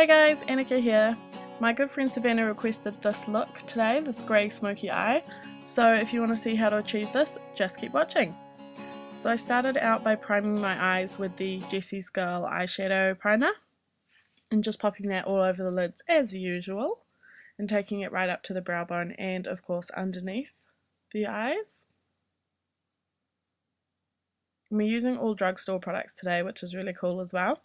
Hey guys, Annika here. My good friend Savannah requested this look today, this grey smoky eye. So if you want to see how to achieve this, just keep watching. So I started out by priming my eyes with the Jessie's Girl eyeshadow primer and just popping that all over the lids as usual and taking it right up to the brow bone and of course underneath the eyes. And we're using all Drugstore products today, which is really cool as well.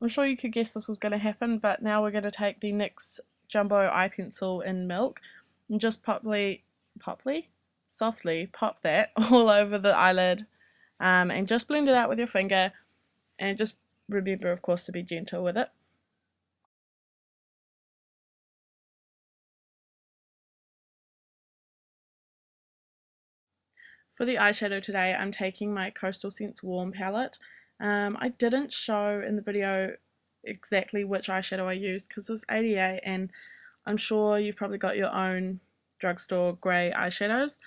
I'm sure you could guess this was going to happen, but now we're going to take the NYX Jumbo eye pencil in Milk and just softly pop that all over the eyelid, and just blend it out with your finger, and just remember of course to be gentle with it. For the eyeshadow today, I'm taking my Coastal Scents Warm palette. I didn't show in the video exactly which eyeshadow I used because it's 88 and I'm sure you've probably got your own Drugstore grey eyeshadows,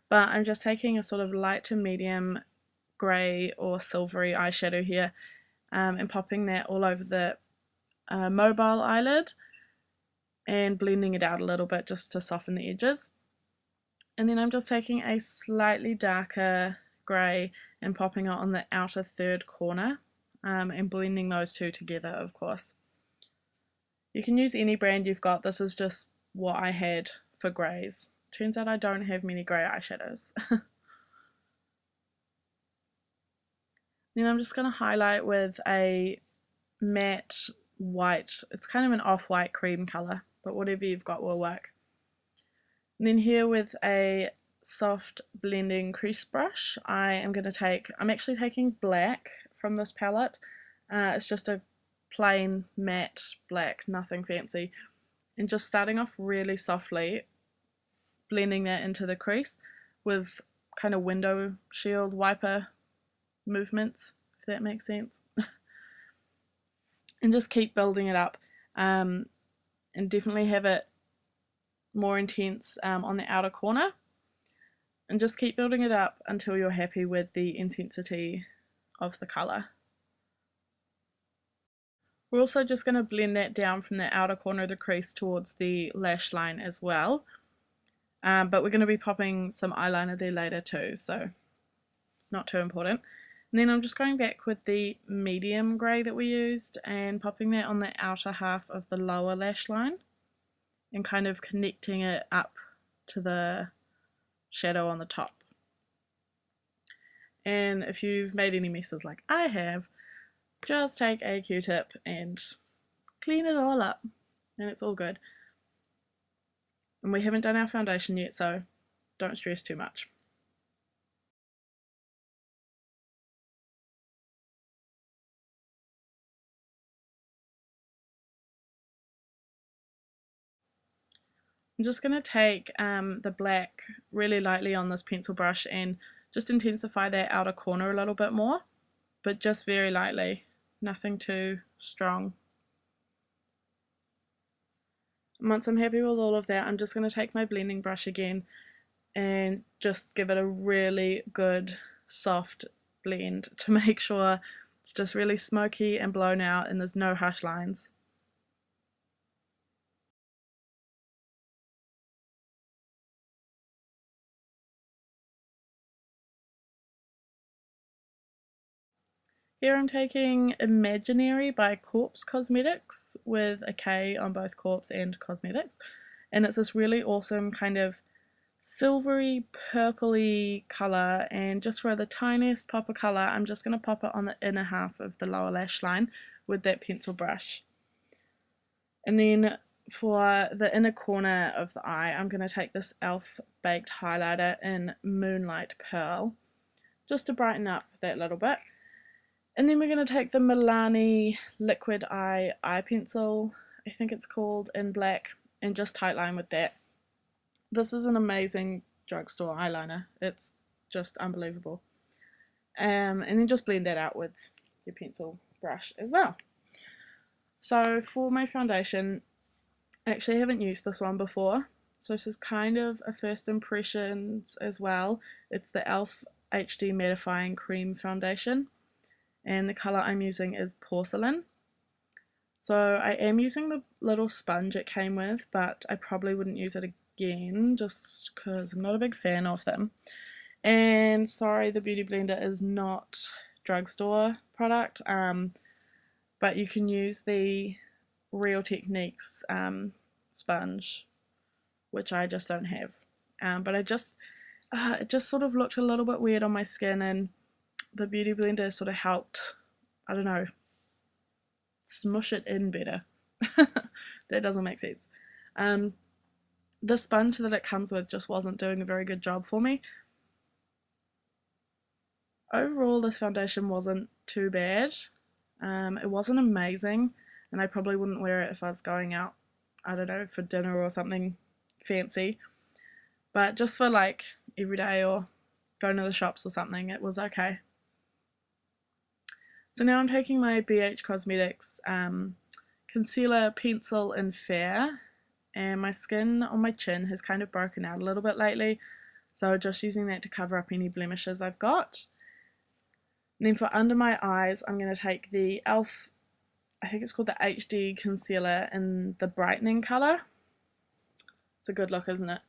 but I'm just taking a sort of light to medium grey or silvery eyeshadow here, and popping that all over the mobile eyelid and blending it out a little bit just to soften the edges. And then I'm just taking a slightly darker grey and popping it on the outer third corner, and blending those two together of course. You can use any brand you've got, this is just what I had for greys. Turns out I don't have many grey eyeshadows. Then I'm just going to highlight with a matte white, it's kind of an off-white cream colour, but whatever you've got will work. And then here with a soft blending crease brush, I'm actually taking black from this palette. It's just a plain matte black, nothing fancy, and just starting off really softly, blending that into the crease with kind of window shield wiper movements, if that makes sense. And just keep building it up, and definitely have it more intense on the outer corner, and just keep building it up until you're happy with the intensity of the colour. We're also just going to blend that down from the outer corner of the crease towards the lash line as well, but we're going to be popping some eyeliner there later too, so it's not too important. And then I'm just going back with the medium grey that we used and popping that on the outer half of the lower lash line and kind of connecting it up to the shadow on the top. And if you've made any messes like I have, just take a Q-tip and clean it all up and it's all good. And we haven't done our foundation yet, so don't stress too much. I'm just going to take the black really lightly on this pencil brush and just intensify that outer corner a little bit more, but just very lightly, nothing too strong. And once I'm happy with all of that, I'm just going to take my blending brush again and just give it a really good soft blend to make sure it's just really smoky and blown out and there's no harsh lines. Here I'm taking Imaginary by Corpse Cosmetics with a K on both Corpse and Cosmetics, and it's this really awesome kind of silvery purpley colour, and just for the tiniest pop of colour I'm just going to pop it on the inner half of the lower lash line with that pencil brush. And then for the inner corner of the eye I'm going to take this e.l.f. baked highlighter in Moonlight Pearl just to brighten up that little bit. And then we're going to take the Milani Liquid Eye pencil, I think it's called, in black, and just tightline with that. This is an amazing Drugstore eyeliner, it's just unbelievable. And then just blend that out with your pencil brush as well. So for my foundation, I actually haven't used this one before, so this is kind of a first impressions as well. It's the e.l.f. HD Mattifying Cream Foundation, and the colour I'm using is Porcelain. So I am using the little sponge it came with, but I probably wouldn't use it again just because I'm not a big fan of them. And sorry, the Beauty Blender is not Drugstore product, but you can use the Real Techniques sponge, which I just don't have. But it just sort of looked a little bit weird on my skin, and the Beauty Blender sort of helped, I don't know, smush it in better. That doesn't make sense. The sponge that it comes with just wasn't doing a very good job for me. Overall, this foundation wasn't too bad. It wasn't amazing, and I probably wouldn't wear it if I was going out, I don't know, for dinner or something fancy. But just for like every day or going to the shops or something, it was okay. So now I'm taking my BH Cosmetics concealer pencil in Fair, and my skin on my chin has kind of broken out a little bit lately, so just using that to cover up any blemishes I've got. And then for under my eyes, I'm going to take the e.l.f., I think it's called the HD concealer in the brightening colour. It's a good look, isn't it?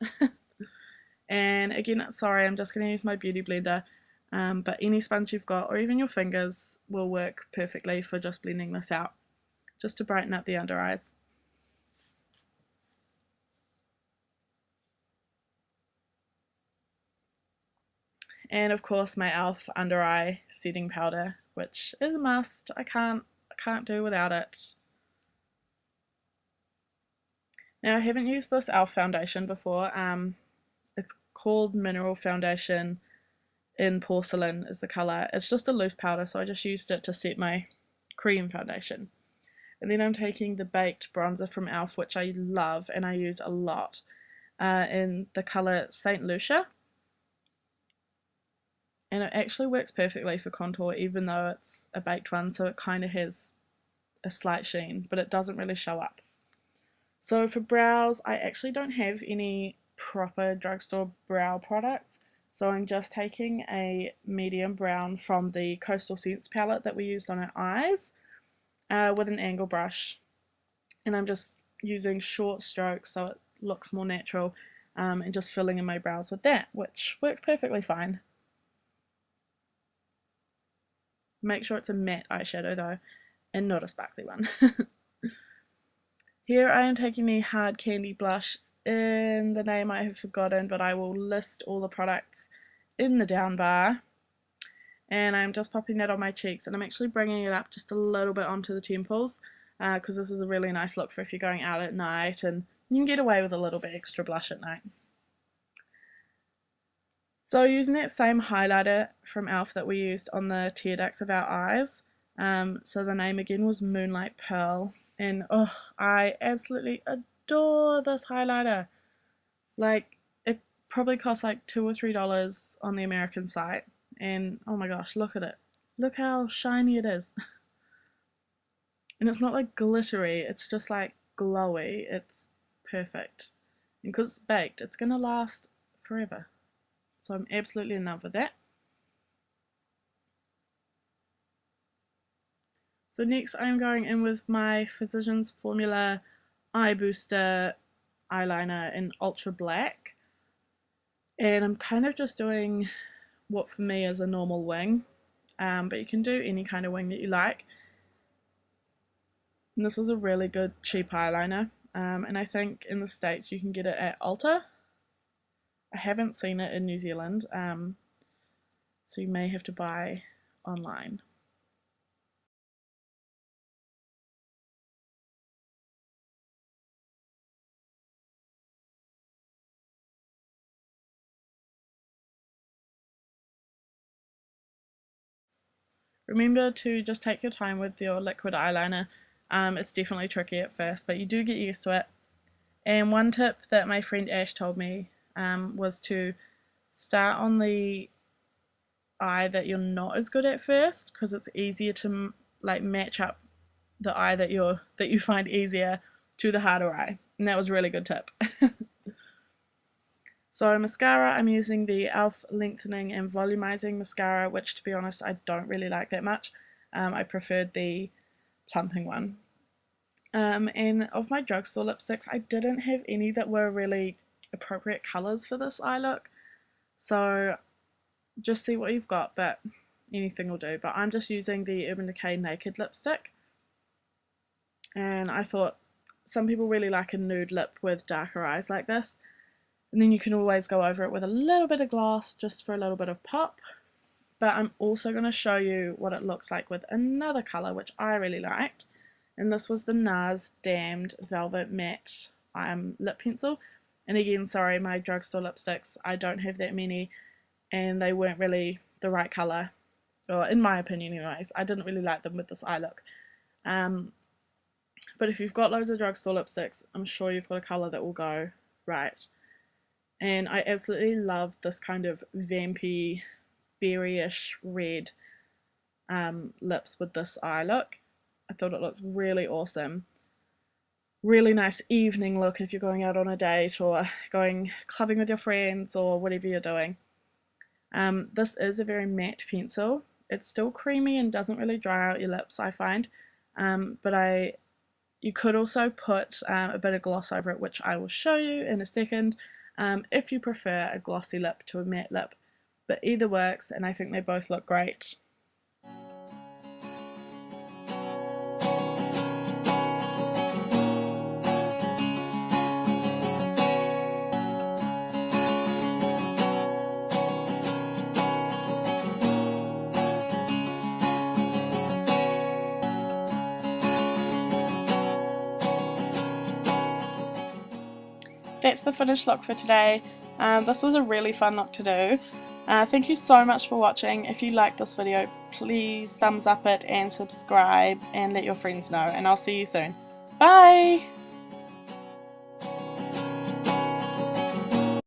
And again, sorry, I'm just going to use my Beauty Blender, but any sponge you've got, or even your fingers, will work perfectly for just blending this out, just to brighten up the under eyes. And of course my e.l.f. under eye setting powder, which is a must. I can't do without it. Now I haven't used this e.l.f. foundation before. It's called Mineral Foundation in Porcelain is the colour. It's just a loose powder, so I just used it to set my cream foundation. And then I'm taking the Baked bronzer from e.l.f., which I love and I use a lot, in the colour St. Lucia. And it actually works perfectly for contour, even though it's a baked one, so it kind of has a slight sheen, but it doesn't really show up. So for brows, I actually don't have any proper drugstore brow products, so I'm just taking a medium brown from the Coastal Scents palette that we used on our eyes with an angle brush, and I'm just using short strokes so it looks more natural, and just filling in my brows with that, which works perfectly fine. Make sure it's a matte eyeshadow though, and not a sparkly one. Here I am taking the Hard Candy blush in the name I have forgotten, but I will list all the products in the down bar. And I'm just popping that on my cheeks, and I'm actually bringing it up just a little bit onto the temples, because this is a really nice look for if you're going out at night, and you can get away with a little bit extra blush at night. So using that same highlighter from e.l.f. that we used on the tear ducts of our eyes, so the name again was Moonlight Pearl, and oh, I absolutely adore this highlighter. Like, it probably costs like $2 or $3 on the American site, and oh my gosh, look at it. Look how shiny it is. And it's not like glittery, it's just like glowy. It's perfect. And because it's baked, it's going to last forever. So I'm absolutely in love with that. So next I'm going in with my Physicians Formula Eye Booster eyeliner in Ultra Black. And I'm kind of just doing what for me is a normal wing. But you can do any kind of wing that you like. And this is a really good cheap eyeliner. And I think in the States you can get it at Ulta. I haven't seen it in New Zealand, so you may have to buy online. Remember to just take your time with your liquid eyeliner. It's definitely tricky at first, but you do get used to it. And one tip that my friend Ash told me was to start on the eye that you're not as good at first, because it's easier to like match up the eye that you find easier to the harder eye. And that was a really good tip. So mascara, I'm using the e.l.f. Lengthening and Volumizing Mascara, which to be honest I don't really like that much. I preferred the plumping one. And of my drugstore lipsticks, I didn't have any that were really appropriate colours for this eye look, so just see what you've got, but anything will do. But I'm just using the Urban Decay Naked lipstick, and I thought some people really like a nude lip with darker eyes like this, and then you can always go over it with a little bit of gloss just for a little bit of pop. But I'm also going to show you what it looks like with another colour which I really liked, and this was the NARS Damned Velvet Matte lip pencil. And again, sorry, my drugstore lipsticks, I don't have that many, and they weren't really the right colour, or in my opinion anyways. I didn't really like them with this eye look. But if you've got loads of drugstore lipsticks, I'm sure you've got a colour that will go right. And I absolutely love this kind of vampy, berryish red lips with this eye look. I thought it looked really awesome. Really nice evening look if you're going out on a date or going clubbing with your friends or whatever you're doing. This is a very matte pencil. It's still creamy and doesn't really dry out your lips, I find. But you could also put a bit of gloss over it, which I will show you in a second, if you prefer a glossy lip to a matte lip. But either works, and I think they both look great. That's the finished look for today. This was a really fun look to do. Thank you so much for watching. If you like this video, please thumbs up it and subscribe and let your friends know, and I'll see you soon. Bye!